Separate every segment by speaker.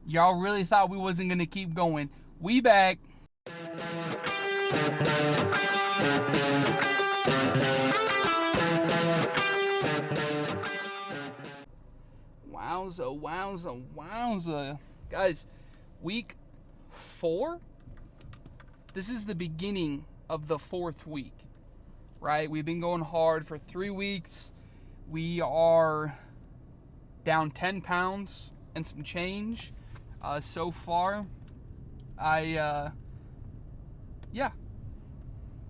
Speaker 1: Y'all really thought we wasn't gonna keep going. We back. Wowza, wowza, wowza. Guys, week 4? This is the beginning of the 4th week, right? We've been going hard for 3 weeks. We are down 10 pounds and some change so far. Yeah,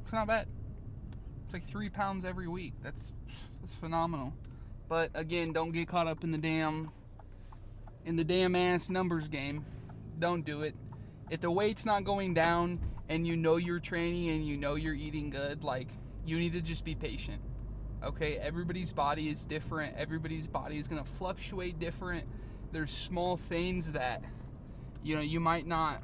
Speaker 1: it's not bad. It's like 3 pounds every week. That's phenomenal. But again, don't get caught up in the damn ass numbers game. Don't do it. If the weight's not going down and you know you're training and you know you're eating good, like, you need to just be patient. Okay, everybody's body is different. Everybody's body is going to fluctuate different. There's small things that, you know, you might not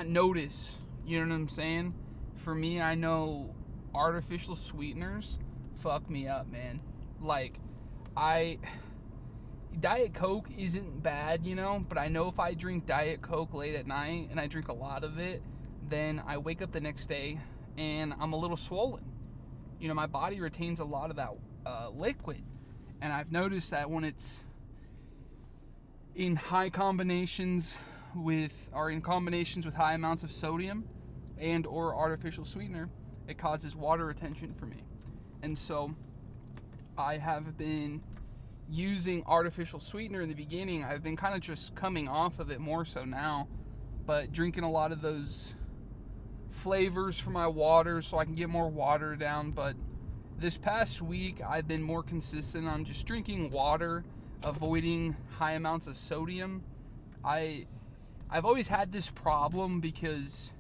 Speaker 1: notice. You know what I'm saying? For me, I know artificial sweeteners fuck me up, man. Like, Diet Coke isn't bad, you know, but I know if I drink Diet Coke late at night and I drink a lot of it, then I wake up the next day and I'm a little swollen. You know, my body retains a lot of that liquid, and I've noticed that when it's in combinations with high amounts of sodium and or artificial sweetener, it causes water retention for me. And so I have been using artificial sweetener in the beginning. I've been kind of just coming off of it more so now, but drinking a lot of those flavors for my water so I can get more water down. But this past week I've been more consistent on just drinking water, avoiding high amounts of sodium. I've always had this problem because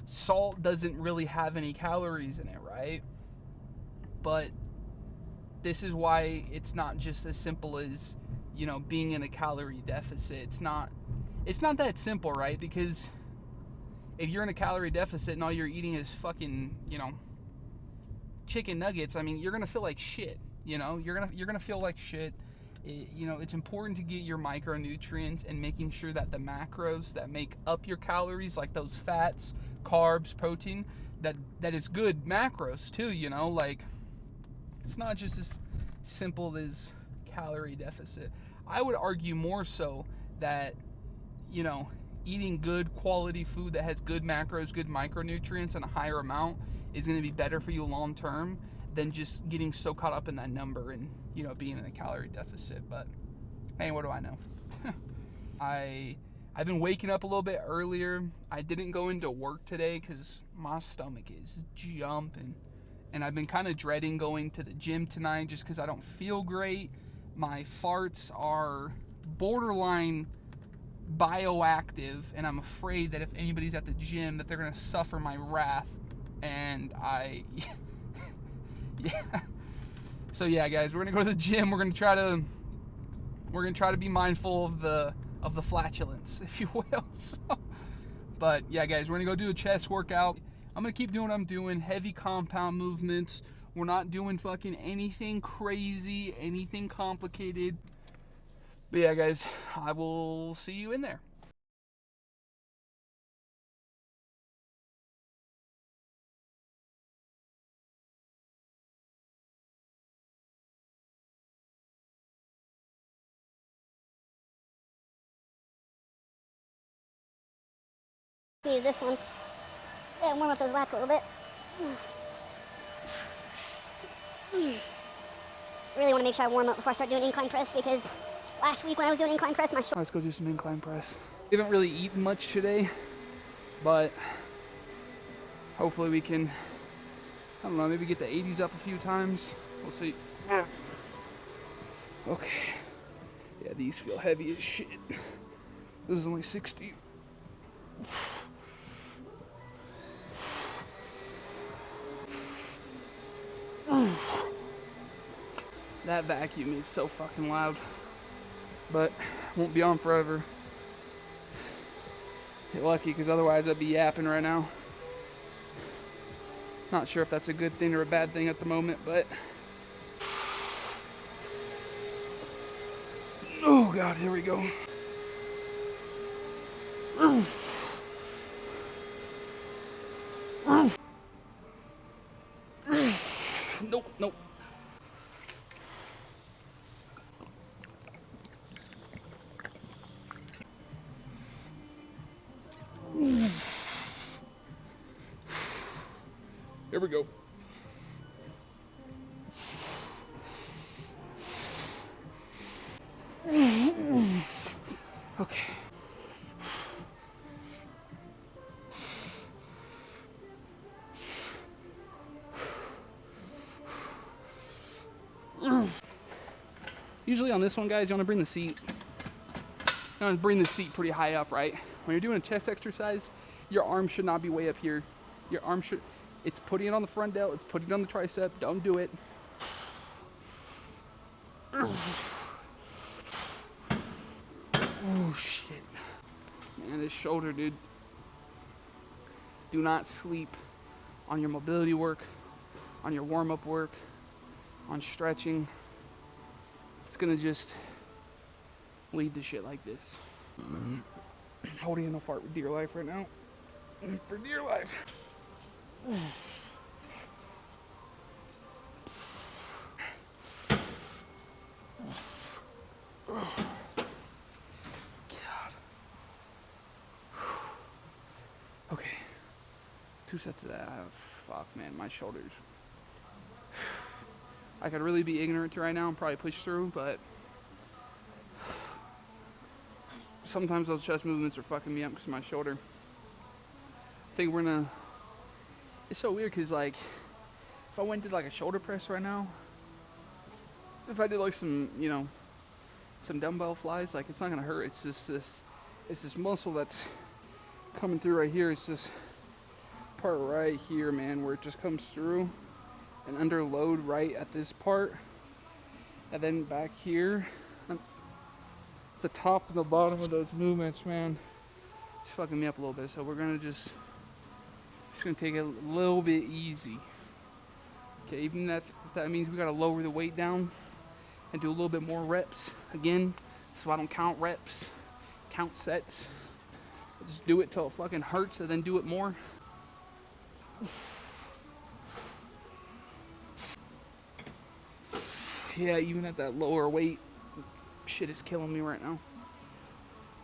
Speaker 1: salt doesn't really have any calories in it, right? But this is why it's not just as simple as, you know, being in a calorie deficit. It's not that simple, right? Because if you're in a calorie deficit and all you're eating is fucking, you know, chicken nuggets, I mean, you're gonna feel like shit. You know, you're gonna feel like shit. You know, it's important to get your micronutrients and making sure that the macros that make up your calories, like those fats, carbs, protein, that is good macros too. You know, like, it's not just as simple as calorie deficit. I would argue more so that, you know, eating good quality food that has good macros, good micronutrients, and a higher amount is going to be better for you long term than just getting so caught up in that number and, you know, being in a calorie deficit. But hey, what do I know? I've been waking up a little bit earlier. I didn't go into work today because my stomach is jumping. And I've been kind of dreading going to the gym tonight just because I don't feel great. My farts are borderline bioactive, and I'm afraid that if anybody's at the gym that they're going to suffer my wrath. And yeah. So yeah, guys, we're going to go to the gym. We're going to try to be mindful of the flatulence, if you will. So, but yeah, guys, we're going to go do a chest workout. I'm going to keep doing what I'm doing, heavy compound movements. We're not doing fucking anything crazy, anything complicated. But yeah, guys, I will see you in there.
Speaker 2: Use this one and warm up those lats a little bit. Really want to make sure I warm up before I start doing incline press, because last week when I was doing incline press, my shoulder.
Speaker 1: Let's go do some incline press. We haven't really eaten much today, but hopefully we can, I don't know, maybe get the 80s up a few times. We'll see. Okay. Yeah, these feel heavy as shit. This is only 60. That vacuum is so fucking loud, but won't be on forever. Get lucky, because otherwise I'd be yapping right now. Not sure if that's a good thing or a bad thing at the moment, but oh God, here we go. Nope, nope. Here we go. Okay. Usually on this one, guys, you want to bring the seat. You want to bring the seat pretty high up, right? When you're doing a chest exercise, your arm should not be way up here. Your arm should, it's putting it on the front delt, it's putting it on the tricep. Don't do it. Oh, shit. Man, this shoulder, dude. Do not sleep on your mobility work, on your warm-up work, on stretching. It's gonna just lead to shit like this. Holding in a fart with dear life right now. For dear life. God. Okay. 2 sets of that. Fuck, man, my shoulders. I could really be ignorant to right now and probably push through, but sometimes those chest movements are fucking me up because of my shoulder. I think we're gonna. It's so weird because, like, if I went and did like a shoulder press right now, if I did like some, you know, some dumbbell flies, like, it's not gonna hurt. It's just this muscle that's coming through right here. It's this part right here, man, where it just comes through and under load right at this part, and then back here, the top and the bottom of those movements, man, it's fucking me up a little bit. So we're gonna just gonna take it a little bit easy. Okay, even that means we gotta lower the weight down and do a little bit more reps again, so I don't count reps, count sets. Just do it till it fucking hurts and then do it more. Yeah, even at that lower weight, shit is killing me right now.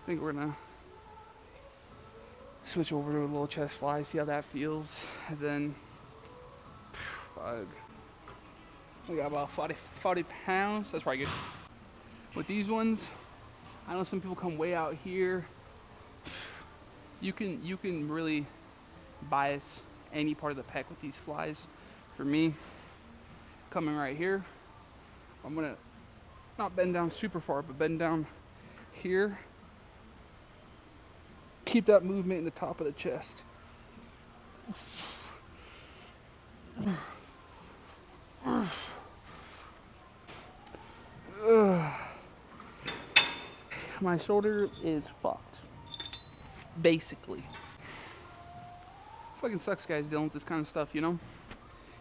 Speaker 1: I think we're gonna switch over to a little chest fly, see how that feels, and then, fuck. We got about 40 pounds. That's probably good. With these ones, I know some people come way out here. You can really bias any part of the pec with these flies. For me, coming right here, I'm gonna not bend down super far, but bend down here. Keep that movement in the top of the chest. My shoulder is fucked. Basically. Fucking sucks, guys, dealing with this kind of stuff, you know?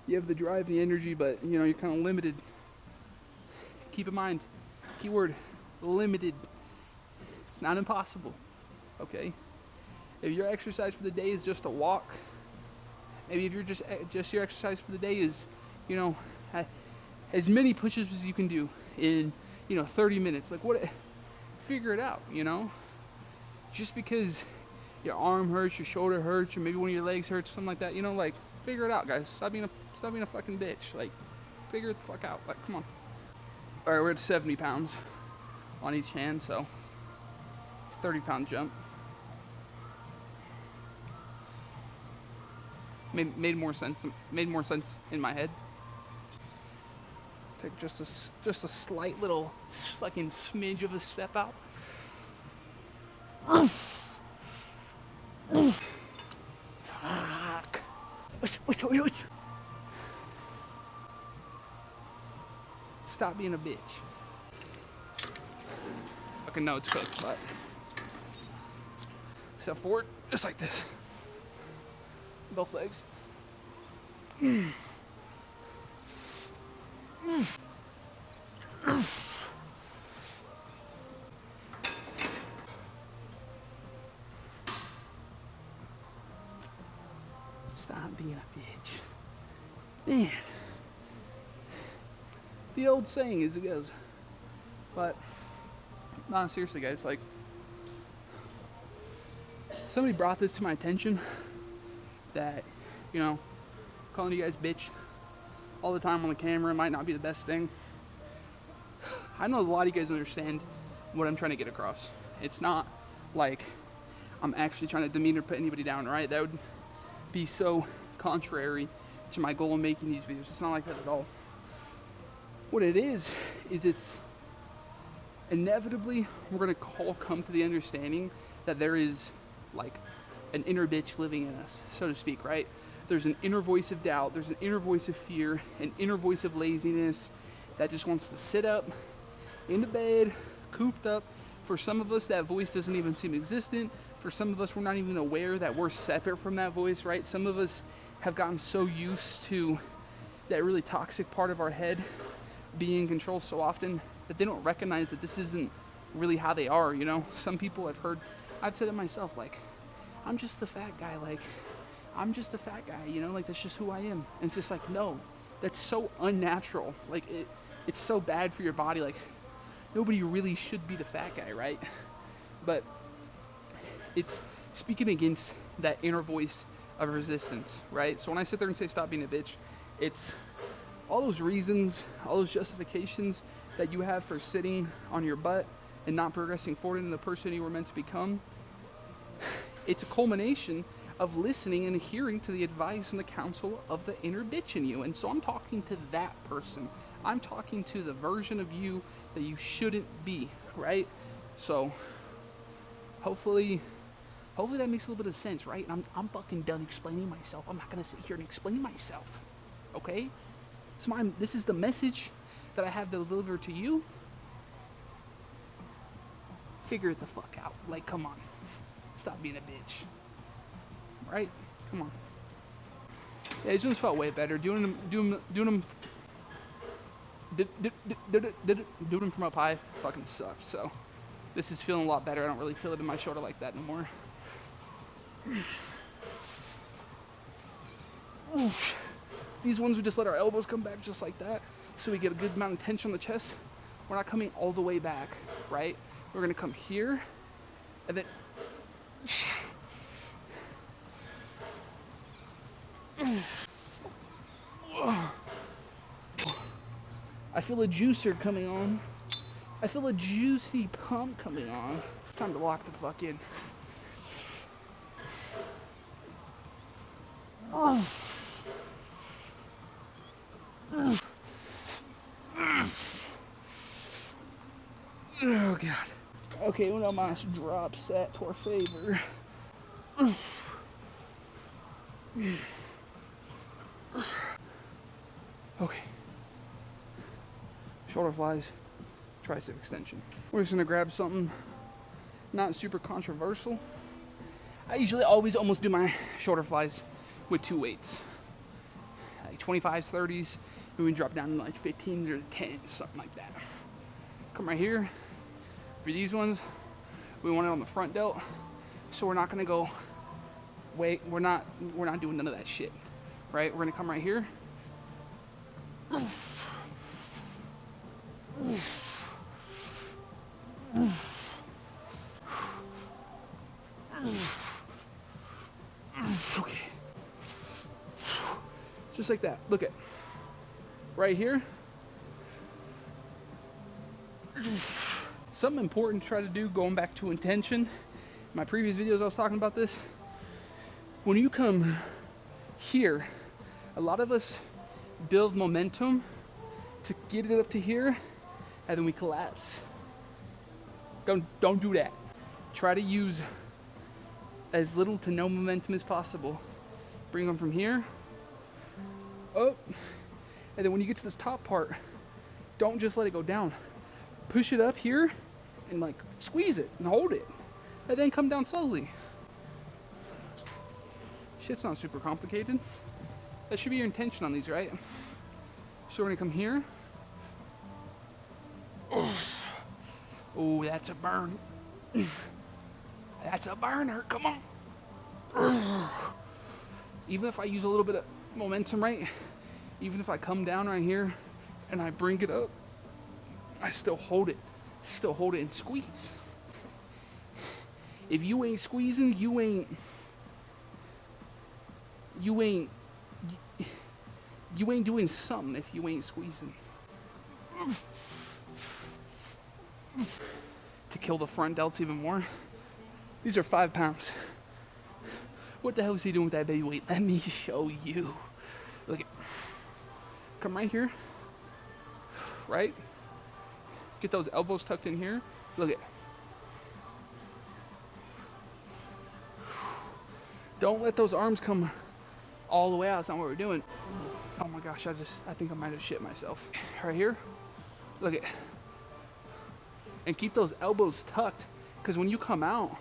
Speaker 1: You have the drive, the energy, but, you know, you're kind of limited. Keep in mind, keyword, limited. It's not impossible, okay? If your exercise for the day is just a walk, maybe if you're just your exercise for the day is, you know, as many push-ups as you can do in, you know, 30 minutes. Like, what? Figure it out, you know? Just because your arm hurts, your shoulder hurts, or maybe one of your legs hurts, something like that, you know, like, figure it out, guys. Stop being a fucking bitch. Like, figure it the fuck out. Like, come on. All right, we're at 70 pounds on each hand, so 30-pound jump. Made more sense in my head. Take just a slight little fucking smidge of a step out. Fuck. What's Stop being a bitch. Fucking know it's cooked, but step forward, just like this. Both legs. Stop being a bitch. Man. The old saying as it goes. But, nah, seriously, guys, like, somebody brought this to my attention that, you know, calling you guys bitch all the time on the camera might not be the best thing. I know a lot of you guys understand what I'm trying to get across. It's not like I'm actually trying to demean or put anybody down, right? That would be so contrary to my goal in making these videos. It's not like that at all. What it is it's inevitably we're gonna all come to the understanding that there is like an inner bitch living in us, so to speak, right? There's an inner voice of doubt, there's an inner voice of fear, an inner voice of laziness that just wants to sit up in the bed, cooped up. For some of us, that voice doesn't even seem existent. For some of us, we're not even aware that we're separate from that voice, right? Some of us have gotten so used to that really toxic part of our head being in control so often that they don't recognize that this isn't really how they are, you know? Some people I've said it myself, like, I'm just the fat guy, like, I'm just a fat guy, you know, like, that's just who I am. And it's just like, no, that's so unnatural. Like, it's so bad for your body. Like, nobody really should be the fat guy, right? But it's speaking against that inner voice of resistance, right? So when I sit there and say stop being a bitch, it's all those reasons, all those justifications that you have for sitting on your butt and not progressing forward into the person you were meant to become. It's a culmination of listening and hearing to the advice and the counsel of the inner bitch in you. And so I'm talking to that person. I'm talking to the version of you that you shouldn't be, right? So hopefully that makes a little bit of sense, right? And I'm fucking done explaining myself. I'm not gonna sit here and explain myself, okay? So this is the message that I have to deliver to you. Figure it the fuck out. Like, come on. Stop being a bitch. Right? Come on. Yeah, these ones felt way better. Doing them from up high fucking sucks. So this is feeling a lot better. I don't really feel it in my shoulder like that no more. These ones we just let our elbows come back just like that, so we get a good amount of tension on the chest. We're not coming all the way back, right? We're gonna come here, and then I feel a juicer coming on. I feel a juicy pump coming on. It's time to lock the fuck in. Oh. Oh god. Okay, uno mas drop set por favor. Okay. Shoulder flies, tricep extension. We're just gonna grab something not super controversial. I usually always almost do my shoulder flies with two weights. Like 25s, 30s, and we drop down to like 15s or 10s, something like that. Come right here. For these ones, we want it on the front delt, so we're not gonna go, wait, we're not doing none of that shit, right? We're gonna come right here. Okay. Just like that. Look at right here. Something important to try to do, going back to intention. In my previous videos I was talking about this. When you come here, a lot of us build momentum to get it up to here, and then we collapse. Don't do that. Try to use as little to no momentum as possible. Bring them from here up, and then when you get to this top part, don't just let it go down. Push it up here and like squeeze it and hold it, and then come down slowly. Shit's not super complicated. That should be your intention on these, right? So we're gonna come here. Oh, that's a burn. That's a burner, come on. even if I use a little bit of momentum, right? Even if I come down right here and I bring it up, I still hold it. Still hold it and squeeze. If you ain't squeezing, you ain't doing something if you ain't squeezing. To kill the front delts even more, these are 5 pounds. What the hell is he doing with that baby weight? Let me show you. Look at, come right here, right? Get those elbows tucked in here. Look at. Don't let those arms come all the way out. That's not what we're doing. Oh my gosh, I think I might have shit myself. Right here, look at. And keep those elbows tucked, because when you come out,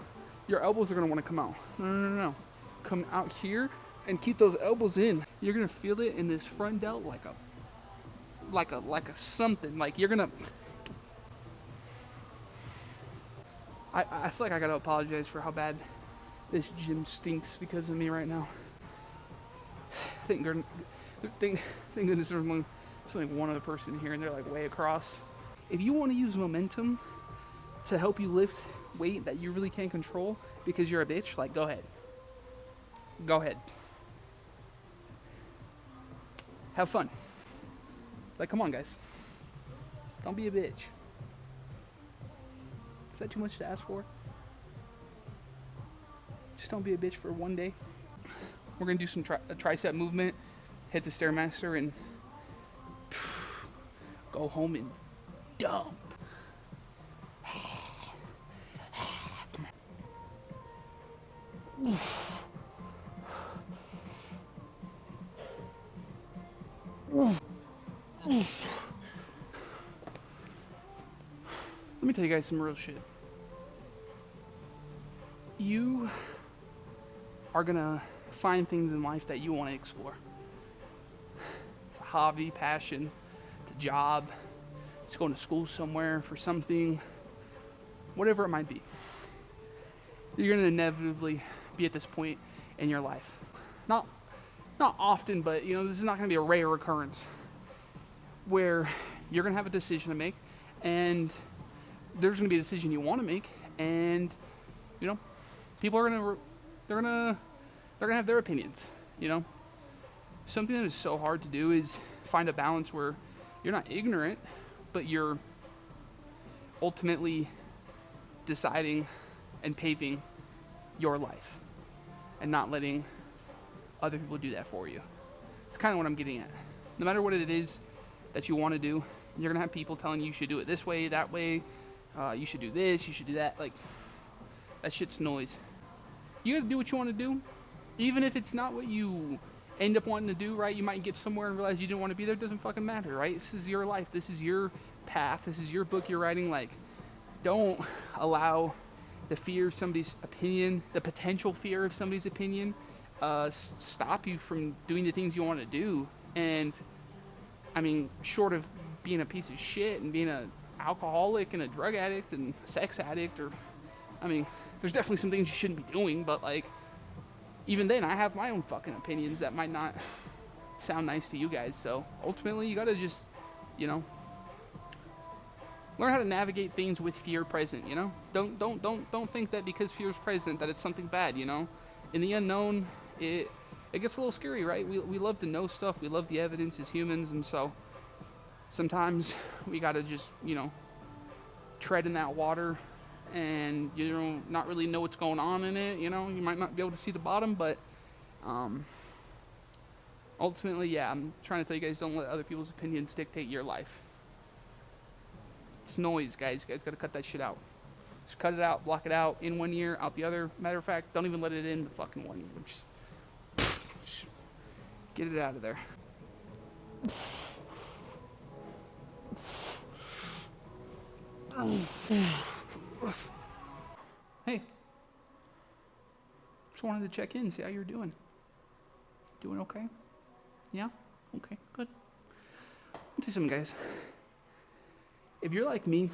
Speaker 1: your elbows are gonna wanna come out. No. Come out here and keep those elbows in. You're gonna feel it in this front delt like a something. Like you're gonna. I feel like I gotta apologize for how bad this gym stinks because of me right now. Thank goodness there's only one other person here and they're like way across. If you want to use momentum to help you lift weight that you really can't control because you're a bitch, like go ahead. Go ahead. Have fun. Like, come on, guys. Don't be a bitch. Is that too much to ask for? Just don't be a bitch for one day. We're gonna do some tricep movement, hit the Stairmaster, and go home and dump. Let me tell you guys some real shit. You are gonna find things in life that you want to explore. It's a hobby, passion, it's a job, it's going to school somewhere for something, whatever it might be. You're gonna inevitably be at this point in your life. Not often, but this is not gonna be a rare occurrence where you're gonna have a decision to make, and there's gonna be a decision you want to make, and people are gonna have their opinions. Something that is so hard to do is find a balance where you're not ignorant, but you're ultimately deciding and paving your life and not letting other people do that for you. It's kind of what I'm getting at. No matter what it is that you want to do, you're gonna have people telling you should do it this way, that way, you should do this, you should do that. Like, that shit's noise. You gotta do what you want to do, even if it's not what you end up wanting to do, right? You might get somewhere and realize you didn't want to be there. It doesn't fucking matter, right? This is your life. This is your path. This is your book you're writing. Like, don't allow the fear of somebody's opinion, the potential fear of somebody's opinion, stop you from doing the things you want to do. And I mean, short of being a piece of shit and being an alcoholic and a drug addict and a sex addict, or, I mean, there's definitely some things you shouldn't be doing, but like, even then, I have my own fucking opinions that might not sound nice to you guys. So ultimately, you gotta just, learn how to navigate things with fear present. Don't think that because fear is present that it's something bad. In the unknown, it gets a little scary, right? We love to know stuff. We love the evidence as humans, and so sometimes we gotta just tread in that water. And not really know what's going on in it. You might not be able to see the bottom, but ultimately, yeah, I'm trying to tell you guys, don't let other people's opinions dictate your life. It's noise, guys. You guys got to cut that shit out. Just cut it out, block it out, in one ear, out the other. Matter of fact, don't even let it in the fucking one ear. Just get it out of there. Hey, just wanted to check in, see how you're doing. Doing okay? Yeah? Okay, good. I'll tell you something, guys. If you're like me,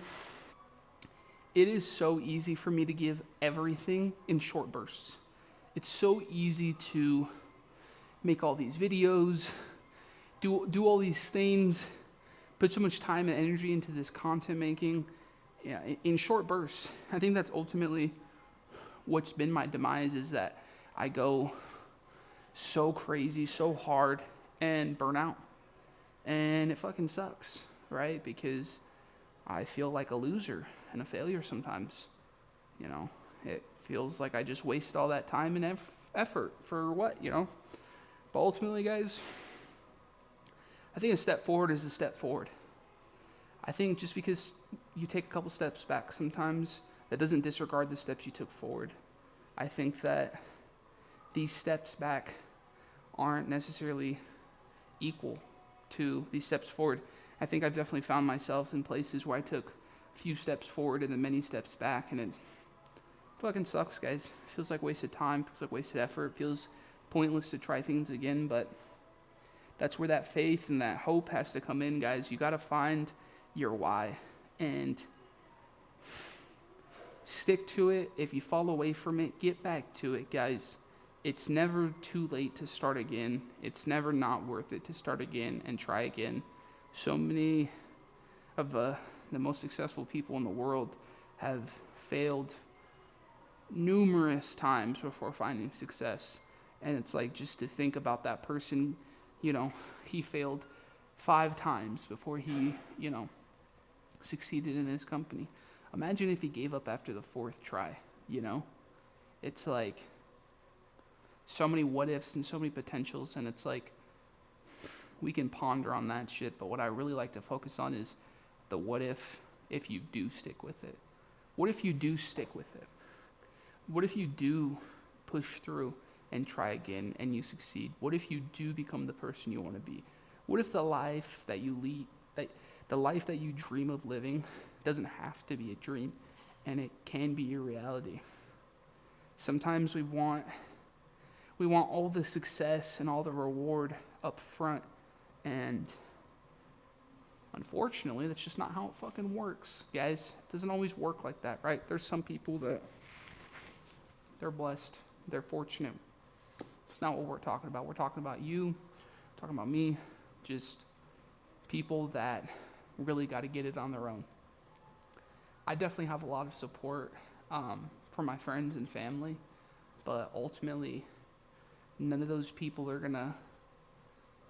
Speaker 1: it is so easy for me to give everything in short bursts. It's so easy to make all these videos, do all these things, put so much time and energy into this content making, yeah, in short bursts. I think that's ultimately what's been my demise, is that I go so crazy, so hard, and burn out. And it fucking sucks, right? Because I feel like a loser and a failure sometimes. You know, it feels like I just wasted all that time and effort for what, you know? But ultimately, guys, I think a step forward is a step forward. I think just because you take a couple steps back sometimes, that doesn't disregard the steps you took forward. I think that these steps back aren't necessarily equal to these steps forward. I think I've definitely found myself in places where I took a few steps forward and then many steps back, and it fucking sucks, guys. It feels like wasted time, feels like wasted effort, it feels pointless to try things again, but that's where that faith and that hope has to come in, guys. You got to find your why and stick to it. If you fall away from it, get back to it, guys. It's never too late to start again. It's never not worth it to start again and try again. So many of the most successful people in the world have failed numerous times before finding success. And it's like, just to think about that person, you know, he failed 5 times before he, you know, succeeded in his company. Imagine if he gave up after the 4th try, you know? It's like so many what ifs and so many potentials, and it's like we can ponder on that shit, but what I really like to focus on is the what if you do stick with it. What if you do stick with it? What if you do push through and try again and you succeed? What if you do become the person you want to be? What if the life that you lead, the life that you dream of living, doesn't have to be a dream and it can be your reality? Sometimes we want all the success and all the reward up front, and unfortunately that's just not how it fucking works, guys. It doesn't always work like that, right? There's some people that they're blessed, they're fortunate. It's not what we're talking about. We're talking about you, talking about me, just people that really got to get it on their own. I definitely have a lot of support from my friends and family, but ultimately none of those people are gonna,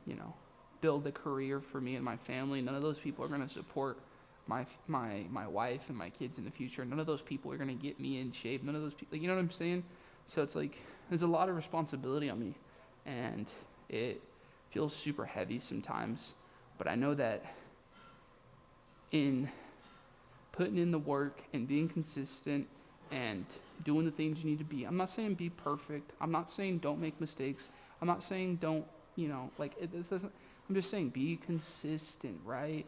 Speaker 1: you know, build a career for me and my family. None of those people are gonna support my wife and my kids in the future. None of those people are gonna get me in shape. None of those people, you know what I'm saying? So it's like there's a lot of responsibility on me, and it feels super heavy sometimes. But I know that in putting in the work and being consistent and doing the things you need to be. I'm not saying be perfect. I'm not saying don't make mistakes. I'm not saying don't, you know, like this doesn't. I'm just saying be consistent, right?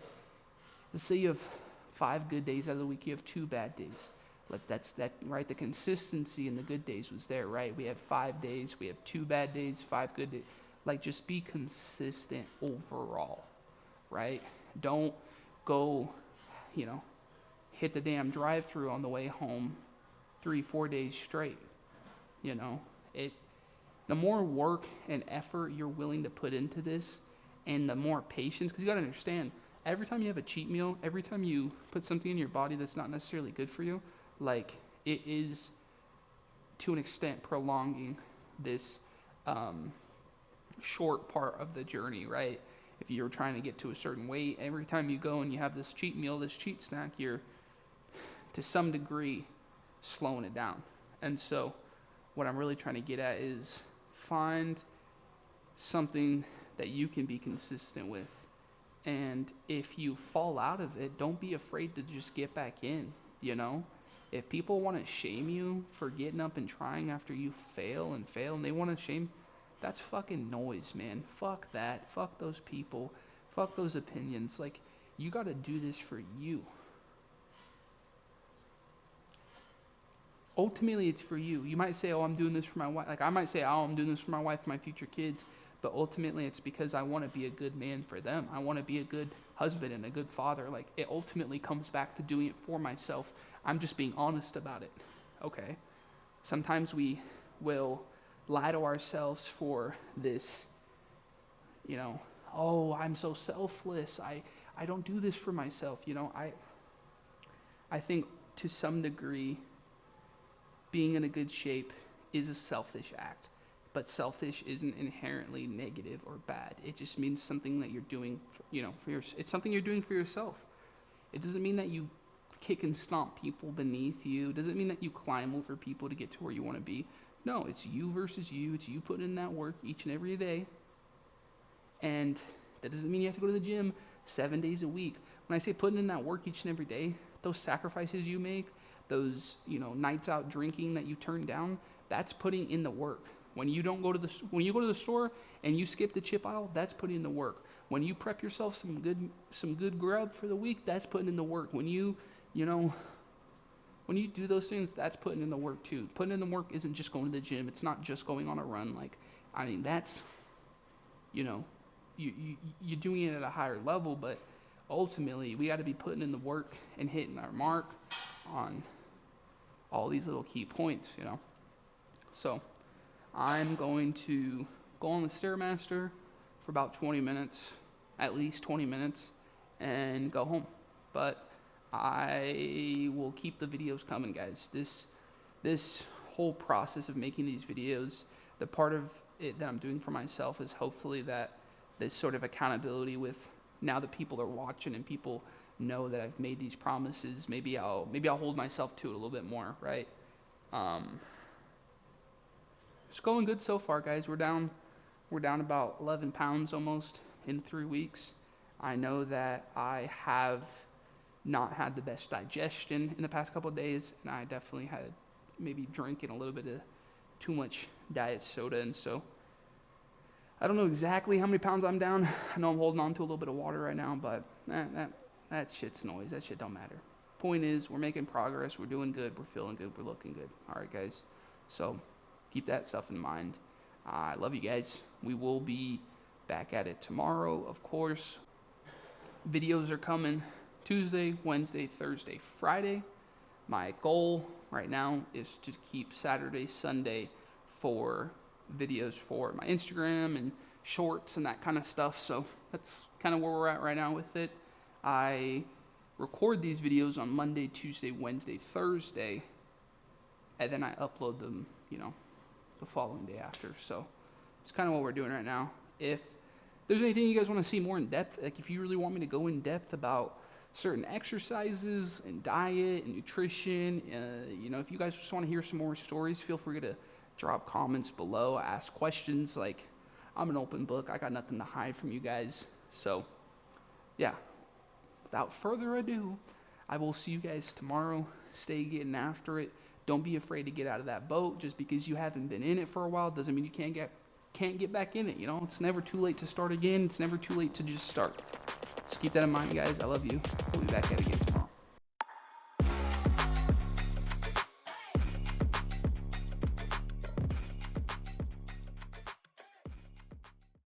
Speaker 1: Let's say you have 5 good days out of the week. You have 2 bad days. Like that's that, right? The consistency in the good days was there, right? We have 5 days. We have 2 bad days, 5 good days. Like just be consistent overall, right? Don't go, you know, hit the damn drive-through on the way home 3-4 days straight. You know, the more work and effort you're willing to put into this, and the more patience, because you got to understand, every time you have a cheat meal, every time you put something in your body that's not necessarily good for you, like it is to an extent prolonging this short part of the journey, right? If you're trying to get to a certain weight, every time you go and you have this cheat meal, this cheat snack, you're to some degree slowing it down. And so what I'm really trying to get at is find something that you can be consistent with. And if you fall out of it, don't be afraid to just get back in, you know? If people want to shame you for getting up and trying after you fail and they want to shame, that's fucking noise, man. Fuck that. Fuck those people. Fuck those opinions. Like, you got to do this for you. Ultimately, it's for you. You might say, oh, I'm doing this for my wife. Like, I might say, oh, I'm doing this for my wife, my future kids. But ultimately, it's because I want to be a good man for them. I want to be a good husband and a good father. Like, it ultimately comes back to doing it for myself. I'm just being honest about it. Okay? Sometimes we will lie to ourselves for this you know, oh, I'm so selfless. I don't do this for myself. You know, I think to some degree, being in a good shape is a selfish act. But selfish isn't inherently negative or bad. It just means something that you're doing, it's something you're doing for yourself. It doesn't mean that you kick and stomp people beneath you. It doesn't mean that you climb over people to get to where you want to be. No, it's you versus you. It's you putting in that work each and every day. And that doesn't mean you have to go to the gym 7 days a week. When I say putting in that work each and every day, those sacrifices you make, those, nights out drinking that you turn down, that's putting in the work. When you go to the store and you skip the chip aisle, that's putting in the work. When you prep yourself some good grub for the week, that's putting in the work. When you do those things, that's putting in the work too. Putting in the work isn't just going to the gym. It's not just going on a run. That's, you're doing it at a higher level, but ultimately we got to be putting in the work and hitting our mark on all these little key points, So I'm going to go on the Stairmaster for about 20 minutes, at least 20 minutes, and go home. But I will keep the videos coming, guys. This whole process of making these videos, the part of it that I'm doing for myself is hopefully that this sort of accountability with now that people are watching and people know that I've made these promises, maybe I'll hold myself to it a little bit more, right? It's going good so far, guys. We're down about 11 pounds almost in 3 weeks. I know that I have not had the best digestion in the past couple of days, and I definitely had maybe drinking a little bit of too much diet soda, and so I don't know exactly how many pounds I'm down. I know I'm holding on to a little bit of water right now, but that shit's noise. That shit don't matter. Point is, we're making progress. We're doing good. We're feeling good. We're looking good. All right, guys. So keep that stuff in mind. I love you guys. We will be back at it tomorrow, of course. Videos are coming Tuesday, Wednesday, Thursday, Friday. My goal right now is to keep Saturday, Sunday for videos for my Instagram and shorts and that kind of stuff. So that's kind of where we're at right now with it. I record these videos on Monday, Tuesday, Wednesday, Thursday, and then I upload them, the following day after. So it's kind of what we're doing right now. If there's anything you guys want to see more in depth, like if you really want me to go in depth about certain exercises and diet and nutrition, if you guys just want to hear some more stories, feel free to drop comments below, ask questions. Like, I'm an open book. I got nothing to hide from you guys. So yeah, without further ado, I will see you guys tomorrow. Stay getting after it. Don't be afraid to get out of that boat. Just because you haven't been in it for a while doesn't mean you can't get back in it. It's never too late to start again. It's never too late to just start. So keep that in mind, guys. I love you. We'll be back at it again tomorrow.